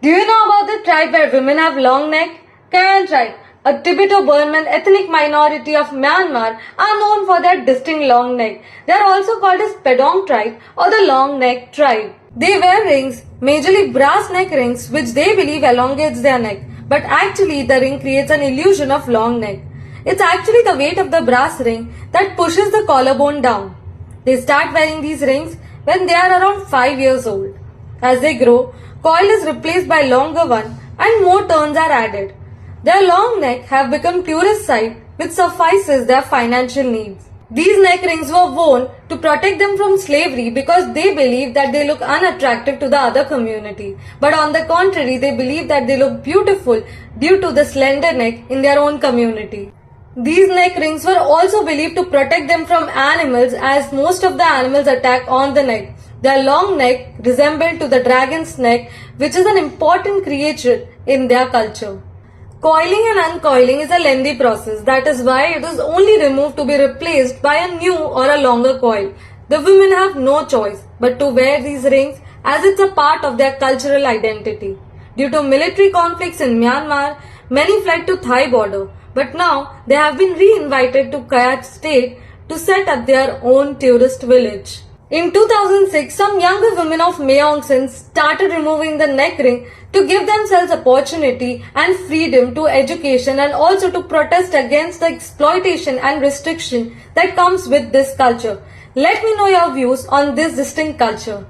Do you know about the tribe where women have long neck? Karen tribe, a Tibeto-Burman ethnic minority of Myanmar, are known for their distinct long neck. They are also called as Pedong tribe or the long neck tribe. They wear rings, majorly brass neck rings, which they believe elongates their neck. But actually, the ring creates an illusion of long neck. It's actually the weight of the brass ring that pushes the collarbone down. They start wearing these rings when they are around 5 years old. As they grow, coil is replaced by longer one and more turns are added. Their long neck have become tourist site which suffices their financial needs. These neck rings were worn to protect them from slavery because they believe that they look unattractive to the other community. But on the contrary, they believe that they look beautiful due to the slender neck in their own community. These neck rings were also believed to protect them from animals as most of the animals attack on the neck. Their long neck resembled to the dragon's neck, which is an important creature in their culture. Coiling and uncoiling is a lengthy process. That is why it is only removed to be replaced by a new or a longer coil. The women have no choice but to wear these rings as it's a part of their cultural identity. Due to military conflicts in Myanmar, many fled to Thai border, but now they have been re-invited to Kayach state to set up their own tourist village. In 2006, some younger women of Myeongson started removing the neck ring to give themselves opportunity and freedom to education and also to protest against the exploitation and restriction that comes with this culture. Let me know your views on this distinct culture.